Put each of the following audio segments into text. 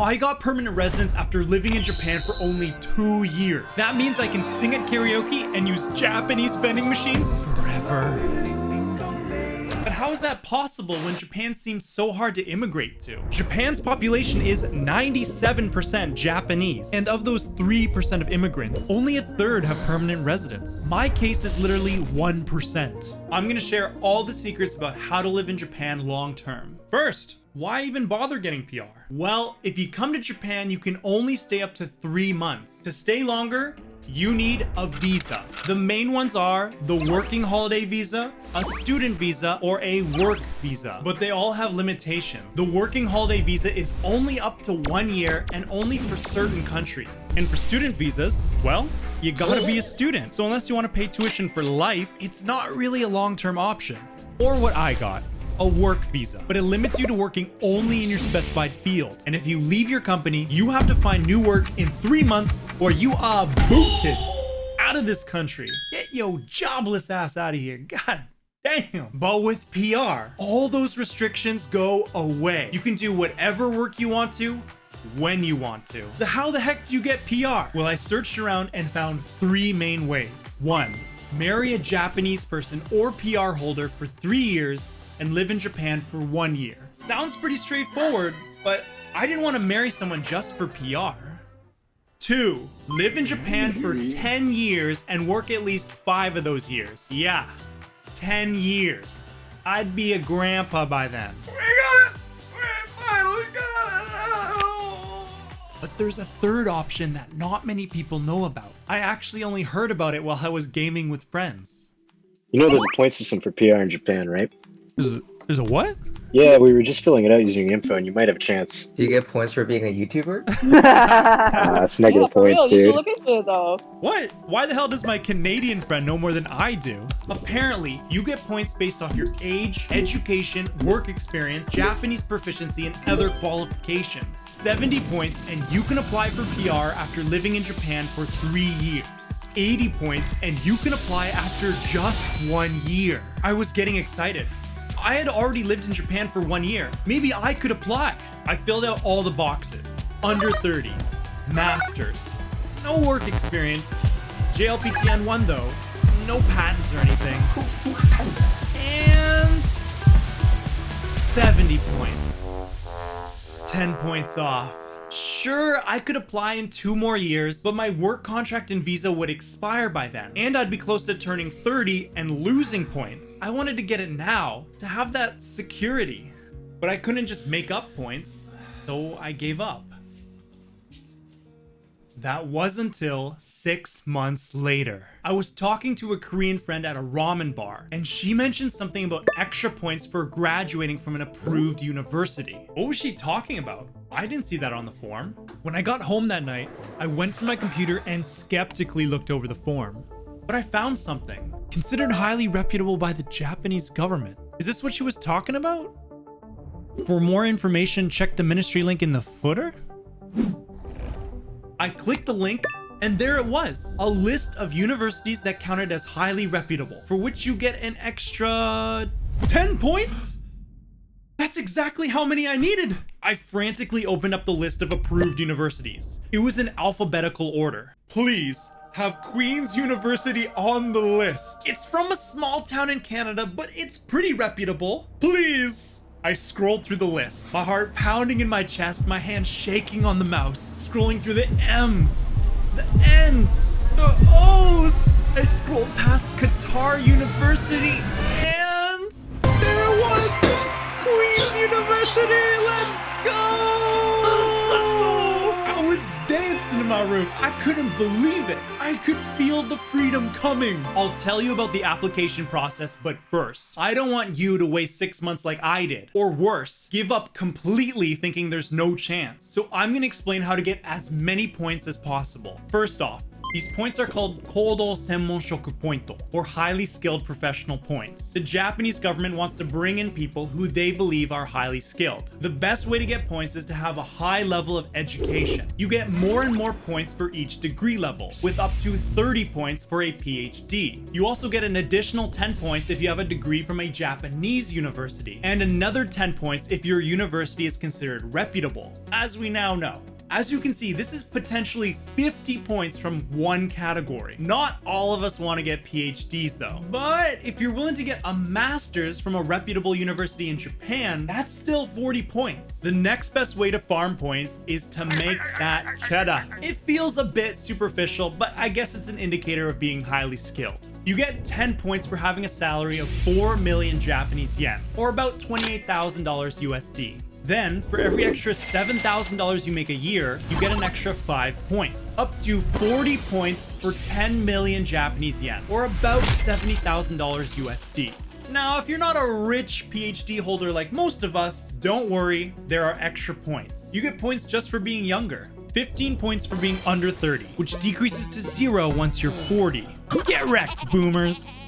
I got permanent residence after living in Japan for only 2 years. That means I can sing at karaoke and use Japanese vending machines forever. But how is that possible when Japan seems so hard to immigrate to? Japan's population is 97% Japanese, and of those 3% of immigrants, only a third have permanent residence. My case is literally 1%. I'm gonna share all the secrets about how to live in Japan long term. First, why even bother getting PR? Well, if you come to Japan, you can only stay up to 3 months. To stay longer, you need a visa. The main ones are the working holiday visa, a student visa, or a work visa, but they all have limitations. The working holiday visa is only up to 1 year and only for certain countries. And for student visas, well, you gotta be a student. So unless you wanna pay tuition for life, it's not really a long-term option. Or what I got, a work visa, but it limits you to working only in your specified field. And if you leave your company, you have to find new work in 3 months or you are booted out of this country. Get your jobless ass out of here. God damn. But with PR, all those restrictions go away. You can do whatever work you want to, when you want to. So how the heck do you get PR? Well, I searched around and found 3 main ways. 1, marry a Japanese person or PR holder for 3 years and live in Japan for 1 year. Sounds pretty straightforward, but I didn't want to marry someone just for PR. 2, live in Japan for 10 years and work at least 5 of those years. Yeah, 10 years. I'd be a grandpa by then. But there's a third option that not many people know about. I actually only heard about it while I was gaming with friends. You know there's a point system for PR in Japan, right? There's a what? Yeah, we were just filling it out using your info, and you might have a chance. Do you get points for being a YouTuber? That's negative for points, real, you dude. should look into it though. What? Why the hell does my Canadian friend know more than I do? Apparently, you get points based off your age, education, work experience, Japanese proficiency, and other qualifications. 70 points, and you can apply for PR after living in Japan for 3 years. 80 points, and you can apply after just 1 year. I was getting excited. I had already lived in Japan for 1 year. Maybe I could apply. I filled out all the boxes. Under 30, masters, no work experience, JLPTN 1 though, no patents or anything, and 70 points. 10 points off. Sure, I could apply in 2 more years, but my work contract and visa would expire by then, and I'd be close to turning 30 and losing points. I wanted to get it now, to have that security, but I couldn't just make up points, so I gave up. That was until 6 months later. I was talking to a Korean friend at a ramen bar, and she mentioned something about extra points for graduating from an approved university. What was she talking about? I didn't see that on the form. When I got home that night, I went to my computer and skeptically looked over the form. But I found something. Considered highly reputable by the Japanese government. Is this what she was talking about? For more information, check the ministry link in the footer? I clicked the link, and there it was. A list of universities that counted as highly reputable, for which you get an extra 10 points? That's exactly how many I needed. I frantically opened up the list of approved universities. It was in alphabetical order. Please have Queen's University on the list. It's from a small town in Canada, but it's pretty reputable. Please. I scrolled through the list, my heart pounding in my chest, my hand shaking on the mouse, scrolling through the M's, the N's, the O's. I scrolled past Qatar University, and there it was! Queen's University! Let's go! Let's go! I was dancing in my room. I couldn't believe it. I could feel the freedom coming. I'll tell you about the application process, but first, I don't want you to waste 6 months like I did. Or worse, give up completely thinking there's no chance. So I'm gonna explain how to get as many points as possible. First off, These points are called Kodo Senmonshoku Pointo, or highly skilled professional points. The Japanese government wants to bring in people who they believe are highly skilled. The best way to get points is to have a high level of education. You get more and more points for each degree level, with up to 30 points for a PhD. You also get an additional 10 points if you have a degree from a Japanese university, and another 10 points if your university is considered reputable, as we now know. As you can see, this is potentially 50 points from one category. Not all of us want to get PhDs though, but if you're willing to get a master's from a reputable university in Japan, that's still 40 points. The next best way to farm points is to make that chedda. It feels a bit superficial, but I guess it's an indicator of being highly skilled. You get 10 points for having a salary of 4 million Japanese yen, or about $28,000 USD. Then, for every extra $7,000 you make a year, you get an extra 5 points, up to 40 points for 10 million Japanese yen, or about $70,000 USD. Now, if you're not a rich PhD holder like most of us, don't worry, there are extra points. You get points just for being younger. 15 points for being under 30, which decreases to 0 once you're 40. Get wrecked, boomers!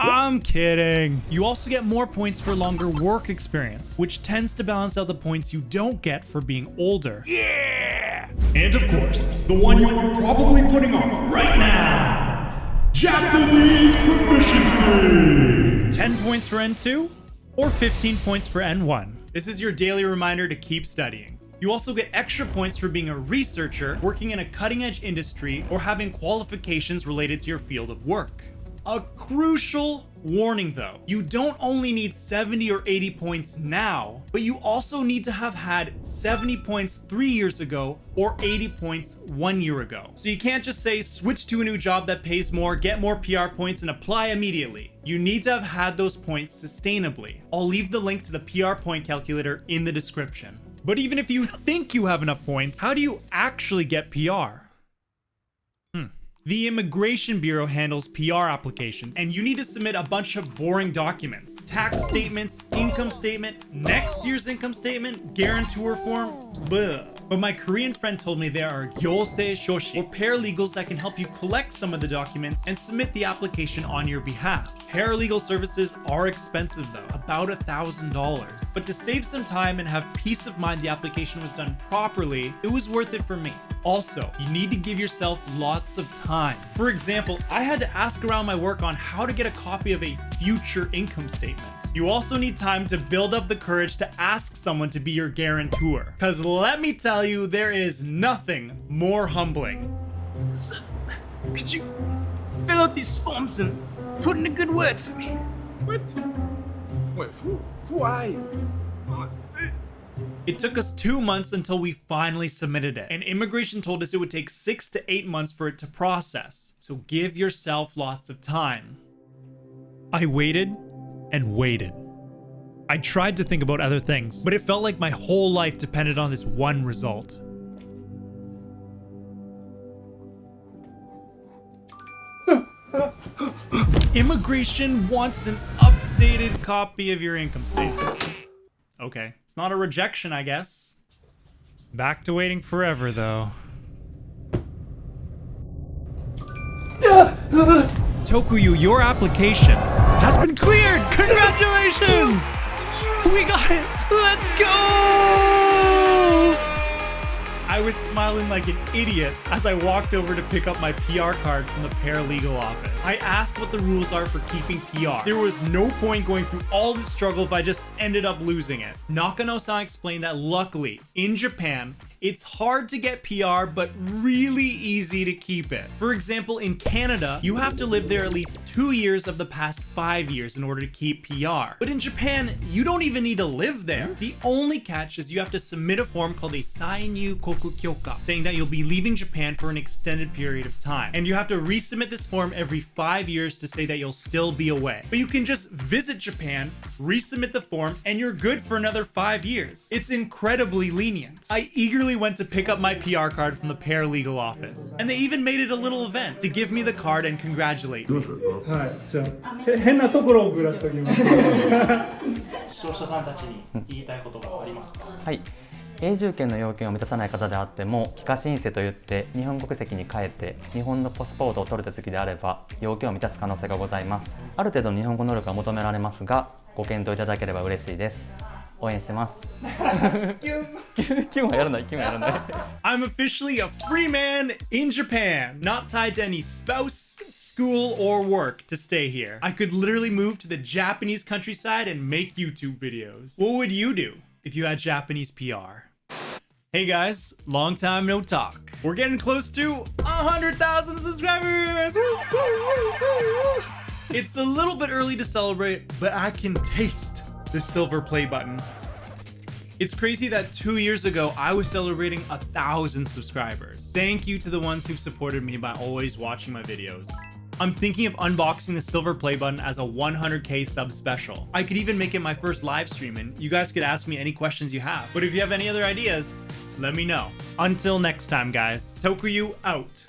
I'm kidding. You also get more points for longer work experience, which tends to balance out the points you don't get for being older. Yeah! And of course, the one you're probably putting off right now. Japanese proficiency! 10 points for N2 or 15 points for N1. This is your daily reminder to keep studying. You also get extra points for being a researcher, working in a cutting-edge industry, or having qualifications related to your field of work. A crucial warning though, you don't only need 70 or 80 points now, but you also need to have had 70 points 3 years ago or 80 points 1 year ago. So you can't just say switch to a new job that pays more, get more PR points, and apply immediately. You need to have had those points sustainably. I'll leave the link to the PR point calculator in the description. But even if you think you have enough points, how do you actually get PR? The Immigration Bureau handles PR applications, and you need to submit a bunch of boring documents. Tax statements, income statement, next year's income statement, guarantor form, bleh. But my Korean friend told me there are gyosei shoshi, or paralegals that can help you collect some of the documents and submit the application on your behalf. Paralegal services are expensive though, about $1,000. But to save some time and have peace of mind the application was done properly, it was worth it for me. Also, you need to give yourself lots of time. For example, I had to ask around my work on how to get a copy of a future income statement. You also need time to build up the courage to ask someone to be your guarantor. Cause let me tell you, there is nothing more humbling. Sir, could you fill out these forms and put in a good word for me? What? Wait, who are you? It took us 2 months until we finally submitted it, and immigration told us it would take 6 to 8 months for it to process, so give yourself lots of time. I waited and waited. I tried to think about other things, but it felt like my whole life depended on this one result. Immigration wants an updated copy of your income statement. Okay, it's not a rejection, I guess. Back to waiting forever, though. Tokuyu, your application has been cleared! Congratulations! We got it! Let's go! I was smiling like an idiot as I walked over to pick up my PR card from the paralegal office. I asked what the rules are for keeping PR. There was no point going through all this struggle if I just ended up losing it. Nakano-san explained that luckily, in Japan, it's hard to get PR, but really easy to keep it. For example, in Canada, you have to live there at least 2 years of the past 5 years in order to keep PR. But in Japan, you don't even need to live there. The only catch is you have to submit a form called a Sainyu Koku Kyoka, saying that you'll be leaving Japan for an extended period of time. And you have to resubmit this form every 5 years to say that you'll still be away. But you can just visit Japan, resubmit the form, and you're good for another 5 years. It's incredibly lenient. I eagerly went to pick up my PR card from the paralegal office. And they even made it a little event to give me the card and congratulate me. はい、じゃあ変なところをぶらしておきます。視聴者さんたちに言いたいことがありますか？はい、永住権の要件を満たさない方であっても帰化申請といって日本国籍に変えて日本のパスポートを取る手続きであれば要件を満たす可能性がございます。ある程度の日本語能力が求められますがご検討いただければ嬉しいです。応援してます。キュンはやらない、キュンはやらない。I'm officially a free man in Japan, not tied to any spouse, school, or work to stay here. I could literally move to the Japanese countryside and make YouTube videos. What would you do if you had Japanese PR? Hey guys, long time no talk. We're getting close to 100,000 subscribers! It's a little bit early to celebrate, but I can taste the silver play button. It's crazy that 2 years ago, I was celebrating 1,000 subscribers. Thank you to the ones who've supported me by always watching my videos. I'm thinking of unboxing the silver play button as a 100k sub special. I could even make it my first live stream and you guys could ask me any questions you have. But if you have any other ideas, let me know. Until next time, guys. Tokuyu out.